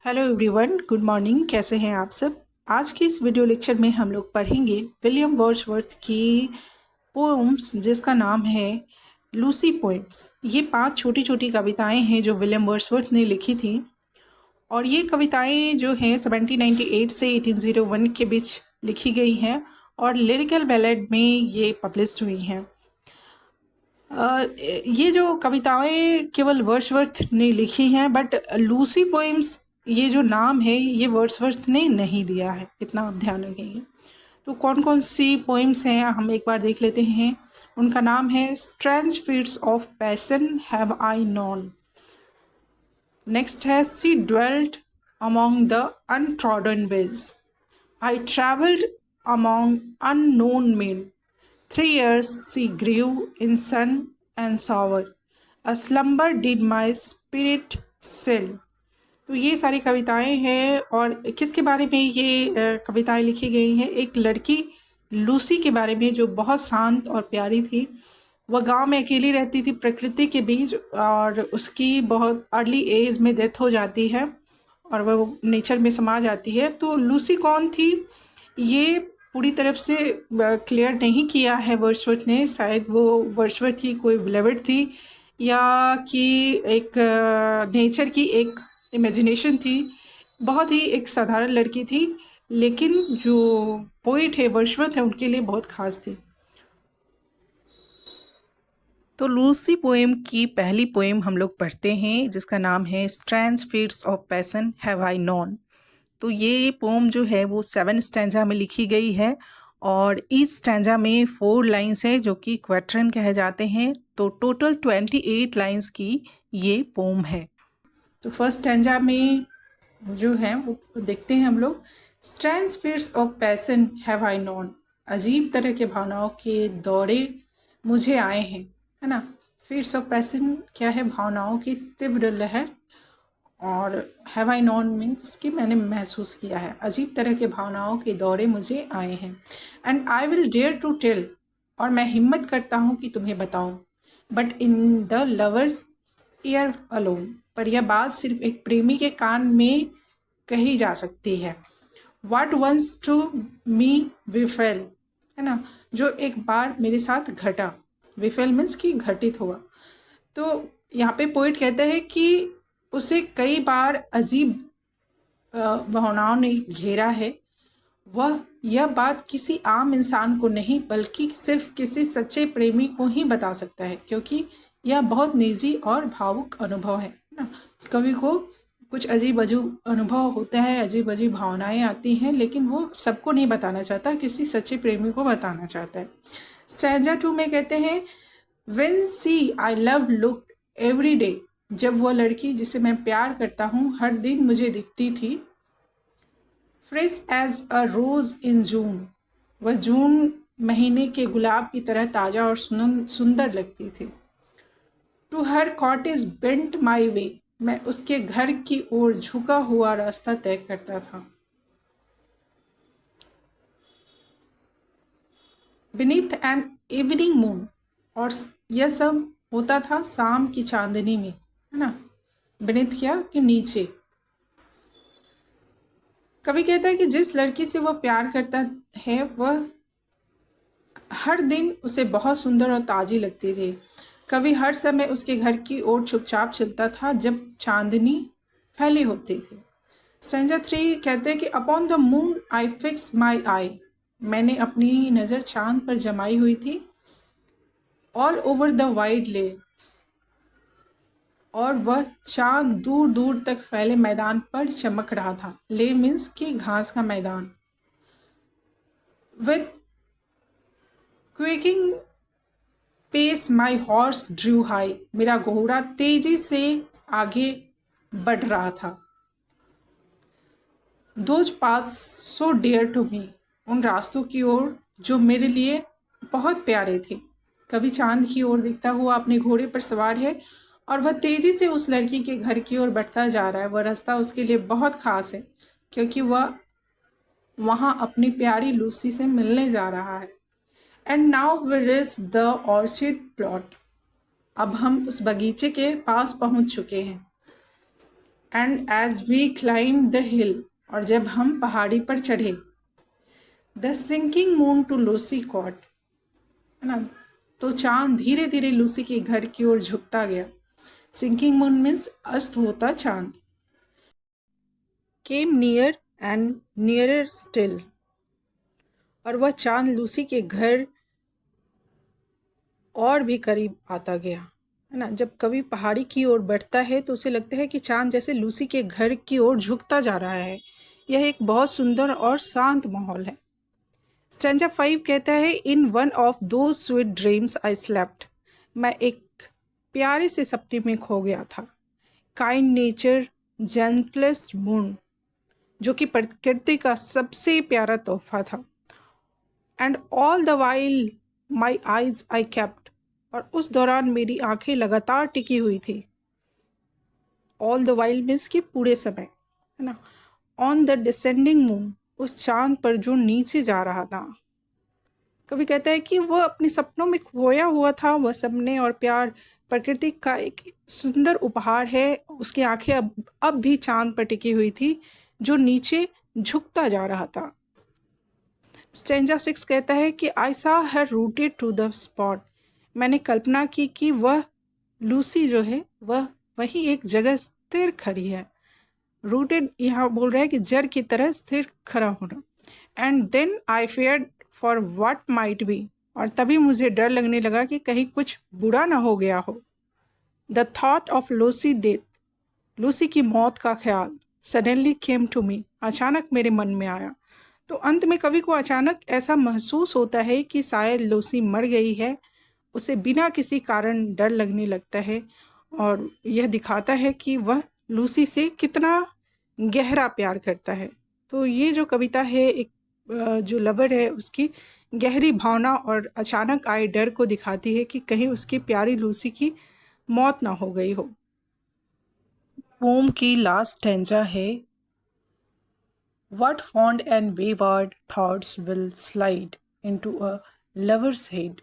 Hello everyone, good morning. कैसे हैं आप सब। आज की इस वीडियो लेक्चर में हम लोग पढ़ेंगे विलियम वर्ड्सवर्थ की पोएम्स जिसका नाम है लूसी पोएम्स। ये 5 छोटी छोटी कविताएं हैं जो विलियम वर्ड्सवर्थ ने लिखी थी और ये कविताएं जो हैं 1798 से 1801 के बीच लिखी गई हैं और लिरिकल बैलेड में ये पब्लिश हुई हैं। ये जो कविताएं केवल वर्ड्सवर्थ ने लिखी हैं, बट लूसी पोएम्स ये जो नाम है ये वर्ड्सवर्थ ने नहीं दिया है, इतना आप ध्यान रखेंगे। तो कौन कौन सी पोएम्स हैं हम एक बार देख लेते हैं। उनका नाम है strange fits of passion have I known. Next है she dwelt among the untrodden ways, I travelled among unknown men, 3 years she grew in sun and sour, a slumber did my spirit still। तो ये सारी कविताएं हैं और किसके बारे में ये कविताएं लिखी गई हैं। एक लड़की लूसी के बारे में जो बहुत शांत और प्यारी थी। वह गांव में अकेली रहती थी प्रकृति के बीच और उसकी बहुत अर्ली एज में डेथ हो जाती है और वह नेचर में समा जाती है। तो लूसी कौन थी ये पूरी तरफ से क्लियर नहीं किया है वर्ड्सवर्थ ने। शायद वो वर्ड्सवर्थ की कोई बिलवड थी या कि एक नेचर की एक इमेजिनेशन थी। बहुत ही एक साधारण लड़की थी, लेकिन जो पोइट है वर्ड्सवर्थ है उनके लिए बहुत खास थी। तो लूसी पोएम की पहली पोएम हम लोग पढ़ते हैं जिसका नाम है strange fits of passion have I known. तो ये पोम जो है वो 7 स्टैंजा में लिखी गई है और इस स्टैंजा में 4 लाइन्स है जो कि क्वेट्रन कहे जाते हैं। तो टोटल 28 लाइन्स की ये पोम है। तो फर्स्ट स्टैंजा में जो है वो देखते हैं हम लोग। Strange fits of passion have I known, अजीब तरह के भावनाओं के दौरे मुझे आए हैं, है ना। फीट्स ऑफ पैशन क्या है, भावनाओं की तीव्र लहर, और हैव आई नॉन मीन्स कि मैंने महसूस किया है। अजीब तरह के भावनाओं के दौरे मुझे आए हैं। And I will dare to tell, और मैं हिम्मत करता हूँ कि तुम्हें बताऊँ। But in the lover's ear alone, पर यह बात सिर्फ एक प्रेमी के कान में कही जा सकती है। व्हाट वंस टू मी विफेल, है ना, जो एक बार मेरे साथ घटा। विफेल मीन्स कि घटित हुआ। तो यहाँ पे पोइट कहता है कि उसे कई बार अजीब भावनाओं ने घेरा है। वह यह बात किसी आम इंसान को नहीं बल्कि सिर्फ किसी सच्चे प्रेमी को ही बता सकता है, क्योंकि यह बहुत निजी और भावुक अनुभव है ना। कवि को कुछ अजीब अजीब अनुभव होता है, अजीब अजीब भावनाएं आती हैं, लेकिन वो सबको नहीं बताना चाहता, किसी सच्चे प्रेमी को बताना चाहता है। स्ट्रैंजा 2 में कहते हैं when she I love look every day, जब वह लड़की जिसे मैं प्यार करता हूँ हर दिन मुझे दिखती थी। फ्रेश एज अ रोज इन जून, वह जून महीने के गुलाब की तरह ताज़ा और सुंदर लगती थी। टू हर कॉटेज बेंट माई वे, मैं उसके घर की ओर झुका हुआ रास्ता तय करता था। बीनीथ एन इवनिंग मून, और यह सब होता था शाम की चांदनी में, है ना। बीनीथ क्या कि नीचे। कवि कहता है कि जिस लड़की से वह प्यार करता है वह हर दिन उसे बहुत सुंदर और ताजी लगती थी। कवि हर समय उसके घर की ओर चुपचाप चलता था जब चांदनी फैली होती थी। स्टैंजा 3 कहते हैं कि upon the moon I fix my eye, मैंने अपनी नज़र चांद पर जमाई हुई थी। ऑल ओवर द वाइड ले, और वह चांद दूर दूर तक फैले मैदान पर चमक रहा था। ले मीन्स कि घास का मैदान। With quickening pace my horse drew high, मेरा घोड़ा तेजी से आगे बढ़ रहा था। Those paths so dear to me, उन रास्तों की ओर जो मेरे लिए बहुत प्यारे थे। कभी चांद की ओर दिखता हुआ अपने घोड़े पर सवार है और वह तेजी से उस लड़की के घर की ओर बढ़ता जा रहा है। वह रास्ता उसके लिए बहुत खास है क्योंकि वह वहाँ अपनी प्यारी लूसी से मिलने जा रहा है। And now we reach the orchard plot, अब हम उस बगीचे के पास पहुँच चुके हैं। And as we climb the hill, और जब हम पहाड़ी पर चढ़े, the sinking moon to Lucy's cot, है ना, तो चांद धीरे धीरे लूसी के घर की ओर झुकता गया। सिंकिंग मून मीन्स अस्त होता चांद। Came near and nearer still, और वह चांद लूसी के घर और भी करीब आता गया, है ना। जब कभी पहाड़ी की ओर बढ़ता है तो उसे लगता है कि चांद जैसे लूसी के घर की ओर झुकता जा रहा है। यह एक बहुत सुंदर और शांत माहौल है। स्टैंजा 5 कहता है, इन वन ऑफ दो स्वीट ड्रीम्स आई स्लेप्ट, मैं एक प्यारे से सपने में खो गया था। काइंड नेचर जेंटलेस्ट मून, जो कि प्रकृति का सबसे प्यारा तोहफा था। And all the while my eyes I kept, और उस दौरान मेरी आंखें लगातार टिकी हुई थी। ऑल द वाइल मीन्स कि पूरे समय, है ना। ऑन द डिसेंडिंग मून, उस चांद पर जो नीचे जा रहा था। कभी कहता है कि वह अपने सपनों में खोया हुआ था। वह सपने और प्यार प्रकृति का एक सुंदर उपहार है। उसकी आंखें अब भी चांद पर टिकी हुई थी, जो नीचे झुकता जा रहा था। स्टेंजा 6 कहता है कि आई सा हर रूटेड टू द स्पॉट, मैंने कल्पना की कि वह लूसी जो है वह वही एक जगह स्थिर खड़ी है। रूटेड यहाँ बोल रहा है कि जड़ की तरह स्थिर खड़ा होना। And then I feared for what might be, और तभी मुझे डर लगने लगा कि कहीं कुछ बुरा ना हो गया हो। The thought of Lucy death, Lucy की मौत का ख्याल, सडनली केम टू मी, अचानक मेरे मन में आया। तो अंत में कवि को अचानक ऐसा महसूस होता है कि शायद लूसी मर गई है। उसे बिना किसी कारण डर लगने लगता है, और यह दिखाता है कि वह लूसी से कितना गहरा प्यार करता है। तो ये जो कविता है, एक जो लवर है उसकी गहरी भावना और अचानक आए डर को दिखाती है कि कहीं उसकी प्यारी लूसी की मौत ना हो गई हो। पोम की लास्ट स्टैंजा है, What fond and wayward thoughts will slide into a lover's head,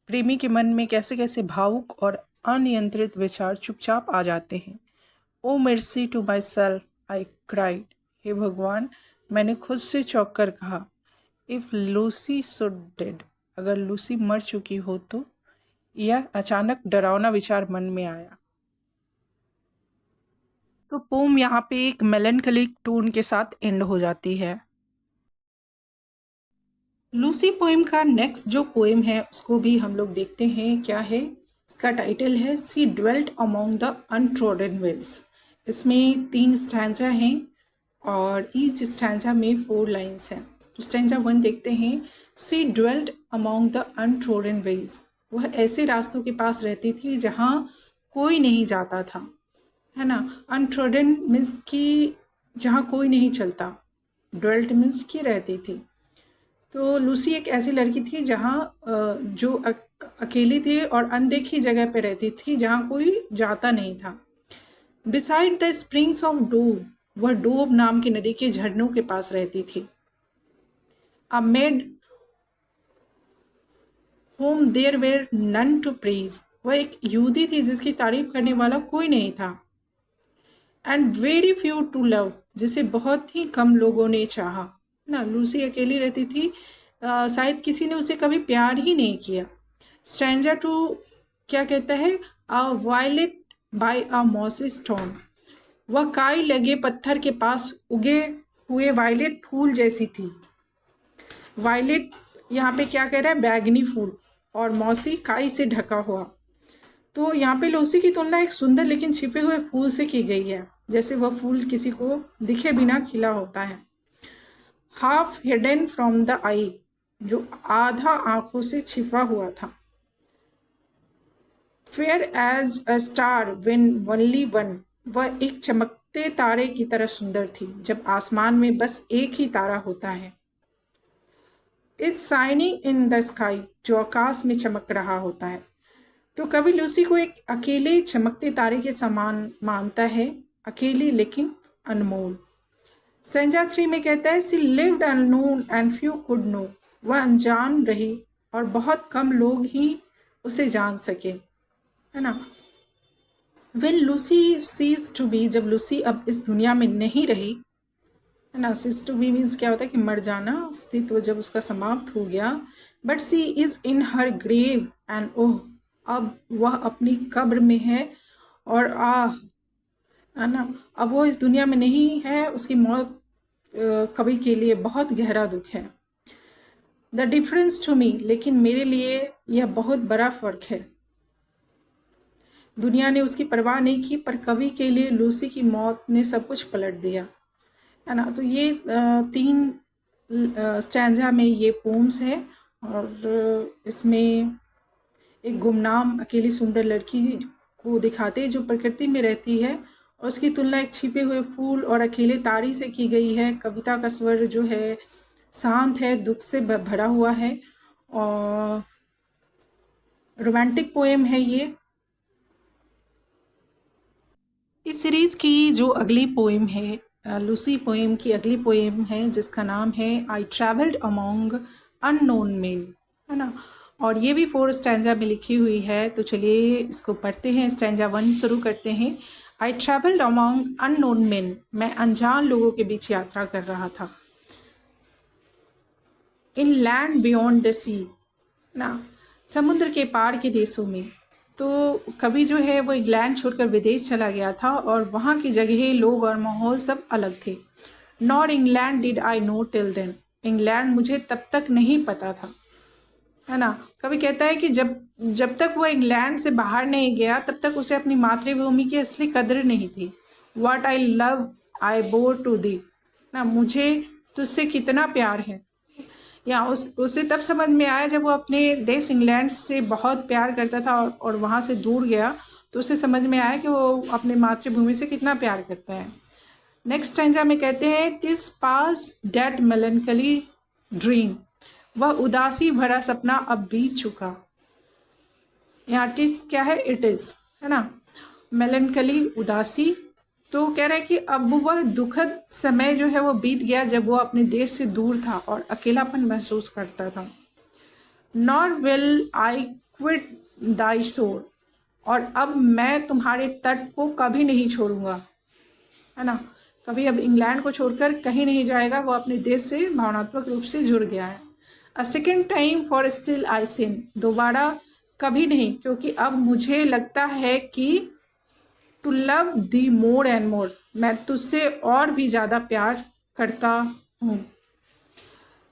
प्रेमी के मन में कैसे कैसे भावुक और अनियंत्रित विचार चुपचाप आ जाते हैं। ओ mercy to myself, I cried, हे भगवान, मैंने खुद से चौंक कर कहा। इफ लूसी शुड डेड, अगर लूसी मर चुकी हो तो। यह अचानक डरावना विचार मन में आया। तो पोम यहाँ पे एक मेलनकलिक टोन के साथ एंड हो जाती है। लूसी पोएम का नेक्स्ट जो पोएम है उसको भी हम लोग देखते हैं क्या है। इसका टाइटल है she dwelt among the untrodden ways. इसमें 3 स्टैंजा हैं और ईच स्टैंजा में 4 लाइन्स हैं। तो स्टैंजा 1 देखते हैं। She dwelt among the untrodden ways, वह ऐसे रास्तों के पास रहती थी जहाँ कोई नहीं जाता था, है ना। अनट्रोडन मीन्स कि जहाँ कोई नहीं चलता, ड्वेल्ट मीन्स कि रहती थी। तो लूसी एक ऐसी लड़की थी जहाँ जो अकेली थी और अनदेखी जगह पे रहती थी जहाँ कोई जाता नहीं था। Beside the springs of Dove, वह डोव नाम की नदी के झरनों के पास रहती थी। A maid whom there were none to praise, वह एक यहूदी थी जिसकी तारीफ करने वाला कोई नहीं था। And very few to love, जिसे बहुत ही कम लोगों ने चाहा ना। लूसी अकेली रहती थी, शायद किसी ने उसे कभी प्यार ही नहीं किया। स्टैंजा 2 क्या कहता है, अ वायलेट बाय अ मॉसी स्टोन, वह काई लगे पत्थर के पास उगे हुए वायलेट फूल जैसी थी। वायलेट यहाँ पे क्या कह रहा है, बैगनी फूल, और मौसी काई से ढका हुआ। तो यहाँ पे लूसी की तुलना एक सुंदर लेकिन छिपे हुए फूल से की गई है, जैसे वह फूल किसी को दिखे बिना खिला होता है। Half hidden from the eye, जो आधा आंखों से छिपा हुआ था। Fair as a star when only one, वह एक चमकते तारे की तरह सुंदर थी जब आसमान में बस एक ही तारा होता है। It's shining in the sky, जो आकाश में चमक रहा होता है। तो कवि लूसी को एक अकेले चमकते तारे के समान मानता है, अकेली लेकिन अनमोल। स्टैंजा 3 में कहता है she lived unknown and few could know, वह अनजान रही और बहुत कम लोग ही उसे जान सके, है ना। When Lucy ceased to be, जब लूसी अब इस दुनिया में नहीं रही, है ना, cease to be मीन्स क्या होता है कि मर जाना, अस्तित्व जब उसका समाप्त हो गया, but she is in her grave and oh, अब वह अपनी कब्र में है और है ना, अब वो इस दुनिया में नहीं है, उसकी मौत कवि के लिए बहुत गहरा दुख है। द डिफरेंस टू मी, लेकिन मेरे लिए यह बहुत बड़ा फर्क है। दुनिया ने उसकी परवाह नहीं की, पर कवि के लिए लूसी की मौत ने सब कुछ पलट दिया, है ना। तो ये 3 स्टैंजा में ये पोम्स है, और इसमें एक गुमनाम अकेली सुंदर लड़की को दिखाते हैं जो प्रकृति में रहती है, और उसकी तुलना एक छिपे हुए फूल और अकेले तारी से की गई है। कविता का स्वर जो है शांत है, दुख से भरा हुआ है, और रोमांटिक पोएम है ये। इस सीरीज की जो अगली पोएम है, लूसी पोएम की अगली पोएम है, जिसका नाम है I travelled among unknown main, है ना, और ये भी 4 स्टैंजा में लिखी हुई है। तो चलिए इसको पढ़ते हैं। स्टैंजा 1 शुरू करते हैं। I travelled among unknown main, मैं अनजान लोगों के बीच यात्रा कर रहा था। इन लैंड बियॉन्ड द सी, ना, समुद्र के पार के देशों में। तो कवि जो है वो इंग्लैंड छोड़कर विदेश चला गया था, और वहाँ की जगह, लोग और माहौल सब अलग थे। Nor England did I know till then, England मुझे तब तक नहीं पता था, है ना। कवि कहता है कि जब तक वो इंग्लैंड से बाहर नहीं गया, तब तक उसे अपनी मातृभूमि की असली कदर नहीं थी। What I love I bore to thee, ना, मुझे तुझसे कितना प्यार है, या उसे तब समझ में आया जब वो अपने देश इंग्लैंड से बहुत प्यार करता था, और वहाँ से दूर गया, तो उसे समझ में आया कि वो अपने मातृभूमि से कितना प्यार करता है। नेक्स्ट स्टैंजा में कहते हैं, टिस पास डेट मेलनकली ड्रीम, वह उदासी भरा सपना अब बीत चुका। यहाँ टिस क्या है, इट इज, है ना, मेलनकली उदासी। तो कह रहा है कि अब वह दुखद समय जो है वो बीत गया जब वो अपने देश से दूर था और अकेलापन महसूस करता था। नॉर विल आई क्विट दाई शोर, और अब मैं तुम्हारे तट को कभी नहीं छोड़ूंगा, है ना। कभी अब इंग्लैंड को छोड़कर कहीं नहीं जाएगा, वो अपने देश से भावनात्मक रूप से जुड़ गया है। A second time for still I sin, दोबारा कभी नहीं, क्योंकि अब मुझे लगता है कि to love thee more and more, मैं तुझसे और भी ज़्यादा प्यार करता हूँ।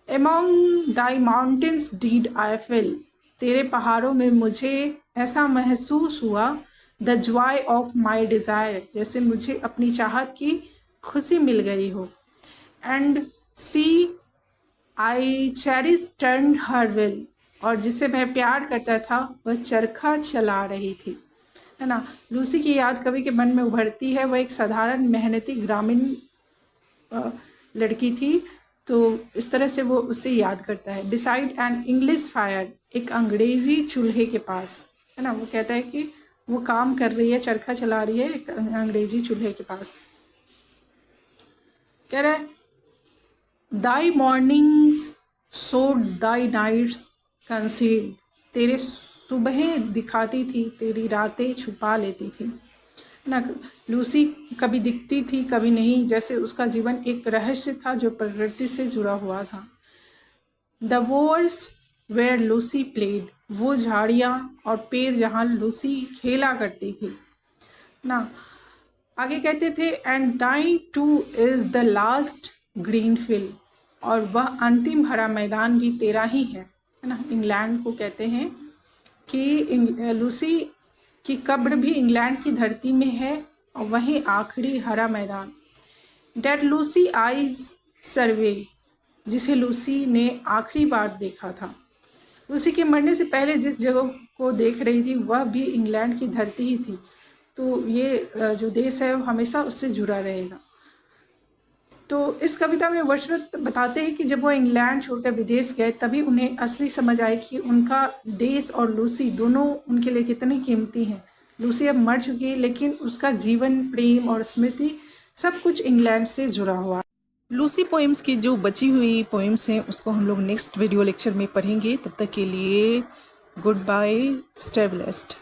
Among thy mountains did I feel, तेरे पहाड़ों में मुझे ऐसा महसूस हुआ, the joy of my desire, जैसे मुझे अपनी चाहत की खुशी मिल गई हो। And see I cherish turn her will, और जिसे मैं प्यार करता था वह चरखा चला रही थी, है ना। लूसी की याद कवि के मन में उभरती है। वह एक साधारण मेहनती ग्रामीण लड़की थी, तो इस तरह से वो उससे याद करता है। बिसाइड एन इंग्लिश फायर, एक अंग्रेजी चूल्हे के पास, है ना। वो कहता है कि वो काम कर रही है, चरखा चला रही है एक अंग्रेजी चूल्हे के पास। कह रहा है, दाई मॉर्निंग्स सो दाई नाइट्स कंसील्ड, तेरे सुबहें दिखाती थी, तेरी रातें छुपा लेती थी, ना। लूसी कभी दिखती थी, कभी नहीं, जैसे उसका जीवन एक रहस्य था जो प्रकृति से जुड़ा हुआ था। The bowers where Lucy played, वो झाड़ियाँ और पेड़ जहाँ लूसी खेला करती थी, ना। आगे कहते थे, and thy two is the last green field, और वह अंतिम हरा मैदान भी तेरा ही है ना। इंग्लैंड को कहते हैं कि लूसी की कब्र भी इंग्लैंड की धरती में है, और वहीं आखिरी हरा मैदान। डेट लूसी आइज सर्वे, जिसे लूसी ने आखिरी बार देखा था। लूसी के मरने से पहले जिस जगह को देख रही थी वह भी इंग्लैंड की धरती ही थी, तो ये जो देश है वो हमेशा उससे जुड़ा रहेगा। तो इस कविता में वर्dsworth बताते हैं कि जब वो इंग्लैंड छोड़कर विदेश गए, तभी उन्हें असली समझ आई कि उनका देश और लूसी दोनों उनके लिए कितनी कीमती हैं। लूसी अब मर चुकी है, लेकिन उसका जीवन, प्रेम और स्मृति सब कुछ इंग्लैंड से जुड़ा हुआ। लूसी पोएम्स की जो बची हुई पोएम्स हैं उसको हम लोग नेक्स्ट वीडियो लेक्चर में पढ़ेंगे। तब तक के लिए गुड बाय, स्टे ब्लेस्ड।